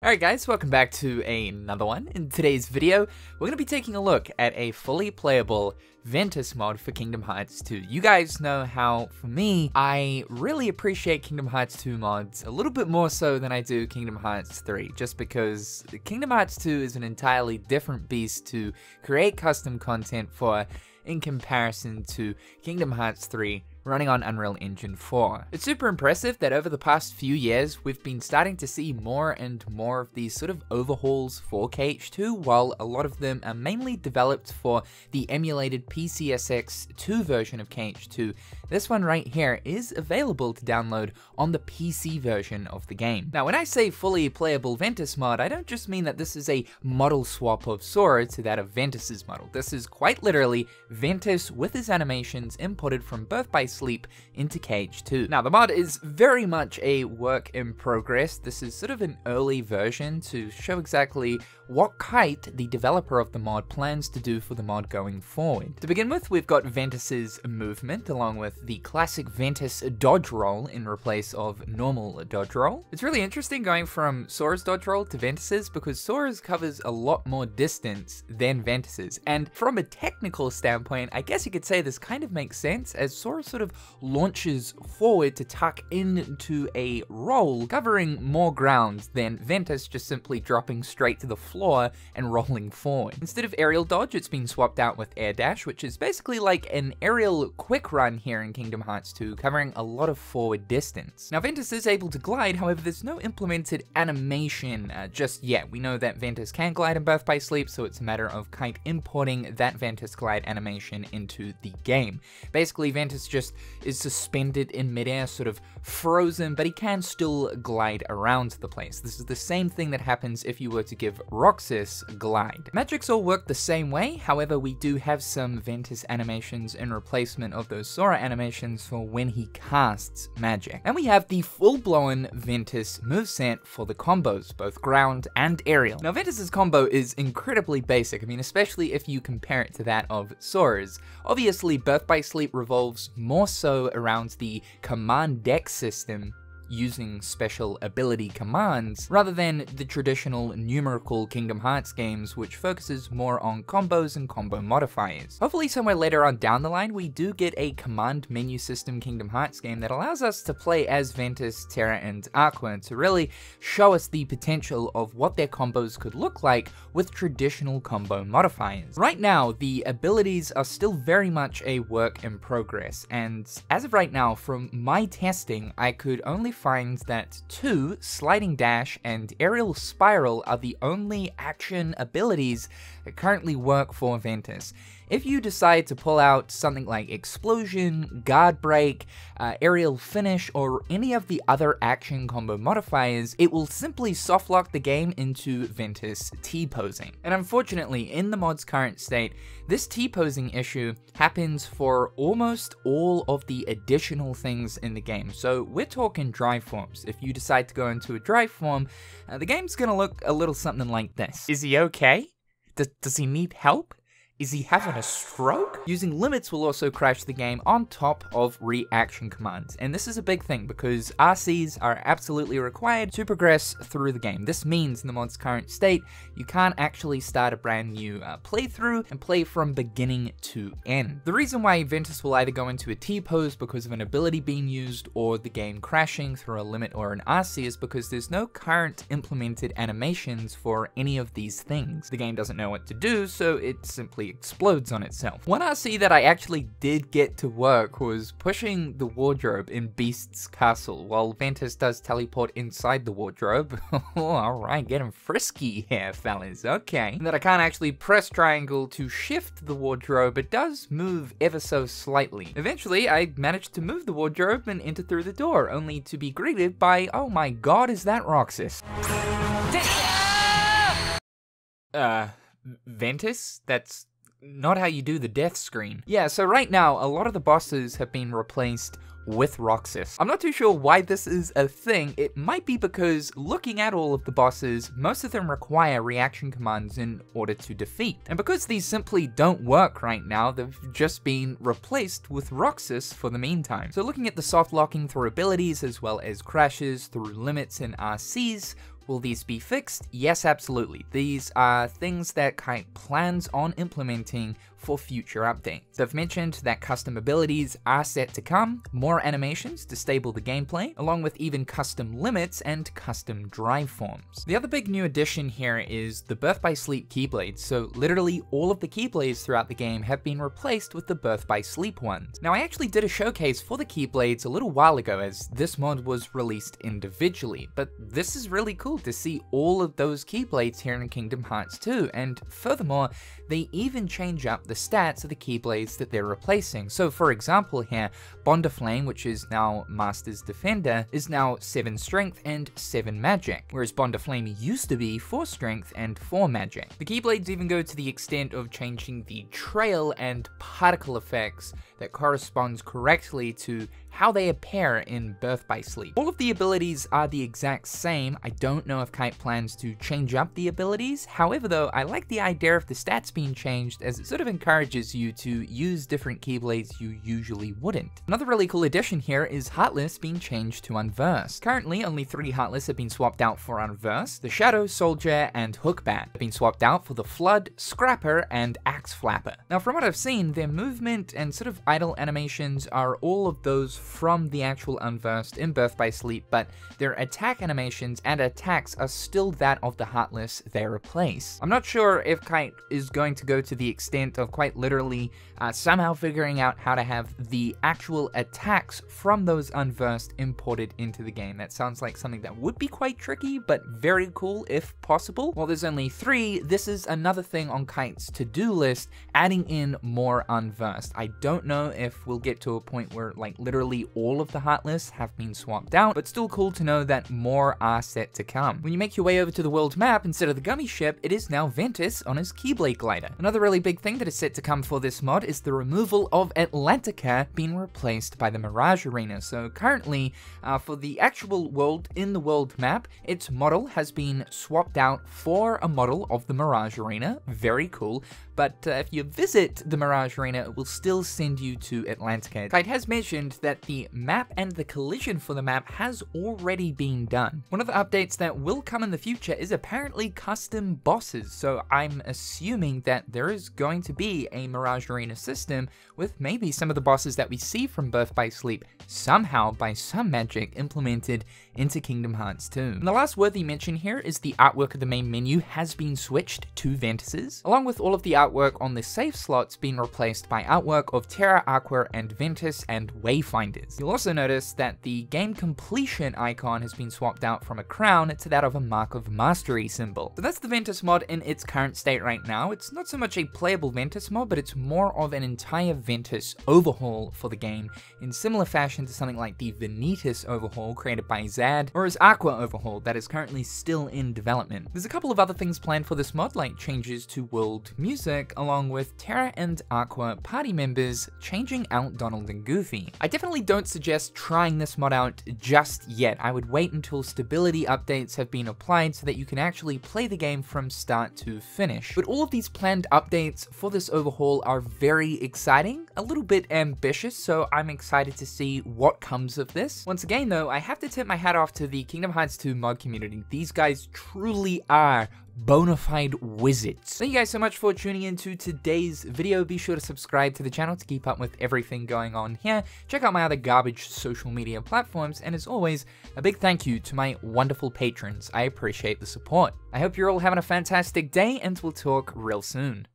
Alright guys, welcome back to another one. In today's video, we're going to be taking a look at a fully playable Ventus mod for Kingdom Hearts 2. You guys know how, for me, I really appreciate Kingdom Hearts 2 mods a little bit more so than I do Kingdom Hearts 3, just because Kingdom Hearts 2 is an entirely different beast to create custom content for in comparison to Kingdom Hearts 3 running on Unreal Engine 4. It's super impressive that over the past few years, we've been starting to see more and more of these sort of overhauls for KH2, while a lot of them are mainly developed for the emulated PCSX2 version of KH2. This one right here is available to download on the PC version of the game. Now, when I say fully playable Ventus mod, I don't just mean that this is a model swap of Sora to that of Ventus's model. This is quite literally Ventus with his animations imported from Birth by Sleep into KH2. Now, the mod is very much a work in progress. This is sort of an early version to show exactly what Kite, the developer of the mod, plans to do for the mod going forward. To begin with, we've got Ventus's movement, along with the classic Ventus dodge roll in replace of normal dodge roll. It's really interesting going from Sora's dodge roll to Ventus's, because Sora's covers a lot more distance than Ventus's, and from a technical standpoint, I guess you could say this kind of makes sense, as Sora sort of launches forward to tuck into a roll, covering more ground than Ventus just simply dropping straight to the floor and rolling forward. Instead of aerial dodge, it's been swapped out with air dash, which is basically like an aerial quick run here in Kingdom Hearts 2, covering a lot of forward distance. Now, Ventus is able to glide, however, there's no implemented animation just yet. We know that Ventus can glide in Birth by Sleep, so it's a matter of Kite importing that Ventus glide animation into the game. Basically, Ventus just is suspended in midair, sort of frozen, but he can still glide around the place. This is the same thing that happens if you were to give Roxas glide. Magics all work the same way, however, we do have some Ventus animations in replacement of those Sora animations for when he casts magic. And we have the full-blown Ventus moveset for the combos, both ground and aerial. Now, Ventus's combo is incredibly basic, I mean, especially if you compare it to that of Sora's. Obviously, Birth by Sleep revolves more so around the command deck system, using special ability commands, rather than the traditional numerical Kingdom Hearts games, which focuses more on combos and combo modifiers. Hopefully somewhere later on down the line, we do get a command menu system Kingdom Hearts game that allows us to play as Ventus, Terra, and Aqua to really show us the potential of what their combos could look like with traditional combo modifiers. Right now, the abilities are still very much a work in progress, and as of right now, from my testing, I could only find that 2, Sliding Dash and Aerial Spiral, are the only action abilities that currently work for Ventus. If you decide to pull out something like Explosion, Guard Break, Aerial Finish, or any of the other action combo modifiers, it will simply softlock the game into Ventus T-posing. And unfortunately, in the mod's current state, this T-posing issue happens for almost all of the additional things in the game. So we're talking dry forms. If you decide to go into a dry form, the game's gonna look a little something like this. Is he okay? Does he need help? Is he having a stroke? Using limits will also crash the game on top of reaction commands, and this is a big thing because RCs are absolutely required to progress through the game. This means in the mod's current state, you can't actually start a brand new playthrough and play from beginning to end. The reason why Ventus will either go into a T-pose because of an ability being used or the game crashing through a limit or an RC is because there's no current implemented animations for any of these things. The game doesn't know what to do, so it simply explodes on itself. One RC that I actually did get to work was pushing the wardrobe in Beast's castle while Ventus does teleport inside the wardrobe. Alright, getting frisky here, fellas. Okay. And that I can't actually press triangle to shift the wardrobe, it does move ever so slightly. Eventually, I managed to move the wardrobe and enter through the door, only to be greeted by, oh my god, is that Roxas? Ventus? That's not how you do the death screen. Yeah, so right now, a lot of the bosses have been replaced with Roxas. I'm not too sure why this is a thing. It might be because looking at all of the bosses, most of them require reaction commands in order to defeat. And because these simply don't work right now, they've just been replaced with Roxas for the meantime. So looking at the soft locking through abilities as well as crashes through limits and RCs, Will these be fixed? Yes, absolutely. These are things that Kite plans on implementing for future updates. They've mentioned that custom abilities are set to come, more animations to stable the gameplay, along with even custom limits and custom drive forms. The other big new addition here is the Birth by Sleep keyblades, so literally all of the keyblades throughout the game have been replaced with the Birth by Sleep ones. Now I actually did a showcase for the keyblades a little while ago as this mod was released individually, but this is really cool to see all of those keyblades here in Kingdom Hearts 2, and furthermore, they even change up the stats of the keyblades that they're replacing. So for example here, Bond of Flame, which is now Master's Defender, is now 7 strength and 7 magic, whereas Bond of Flame used to be 4 strength and 4 magic. The keyblades even go to the extent of changing the trail and particle effects that corresponds correctly to how they appear in Birth by Sleep. All of the abilities are the exact same. I don't know if Kite plans to change up the abilities. However though, I like the idea of the stats being changed as it sort of encourages you to use different keyblades you usually wouldn't. Another really cool addition here is Heartless being changed to Unversed. Currently, only 3 Heartless have been swapped out for Unversed. The Shadow, Soldier, and Hookbat have been swapped out for the Flood, Scrapper, and Axe Flapper. Now from what I've seen, their movement and sort of idle animations are all of those from the actual Unversed in Birth by Sleep, but their attack animations and attacks are still that of the Heartless they replace. I'm not sure if Kite is going to go to the extent of quite literally somehow figuring out how to have the actual attacks from those Unversed imported into the game. That sounds like something that would be quite tricky, but very cool if possible. While there's only 3, this is another thing on Kite's to-do list, adding in more Unversed. I don't know if we'll get to a point where like literally all of the Heartless have been swapped out, but still cool to know that more are set to come. When you make your way over to the world map, instead of the Gummy Ship, it is now Ventus on his Keyblade glider. Another really big thing that is set to come for this mod is the removal of Atlantica being replaced by the Mirage Arena. So currently, for the actual world in the world map, its model has been swapped out for a model of the Mirage Arena. Very cool. But if you visit the Mirage Arena, it will still send you to Atlantica. Kite has mentioned that the map and the collision for the map has already been done. One of the updates that will come in the future is apparently custom bosses, so I'm assuming that there is going to be a Mirage Arena system with maybe some of the bosses that we see from Birth by Sleep somehow by some magic implemented into Kingdom Hearts 2. And the last worthy mention here is the artwork of the main menu has been switched to Ventus's, along with all of the artwork on the save slots being replaced by artwork of Terra, Aqua, and Ventus and Wayfinders. You'll also notice that the game completion icon has been swapped out from a crown to that of a Mark of Mastery symbol. So that's the Ventus mod in its current state right now. It's not so much a playable Ventus mod, but it's more of an entire Ventus overhaul for the game, in similar fashion to something like the Vanitas overhaul created by Zad, or his Aqua overhaul that is currently still in development. There's a couple of other things planned for this mod, like changes to world music, along with Terra and Aqua party members changing out Donald and Goofy. I definitely don't suggest trying this mod out just yet. I would wait until stability updates have been applied so that you can actually play the game from start to finish. But all of these planned updates for this overhaul are very exciting, a little bit ambitious, so I'm excited to see what comes of this. Once again though, I have to tip my hat off to the Kingdom Hearts 2 mod community. These guys truly are bona fide wizards. Thank you guys so much for tuning into today's video. Be sure to subscribe to the channel to keep up with everything going on here. Check out my other garbage social media platforms, and as always, a big thank you to my wonderful patrons. I appreciate the support. I hope you're all having a fantastic day, and we'll talk real soon.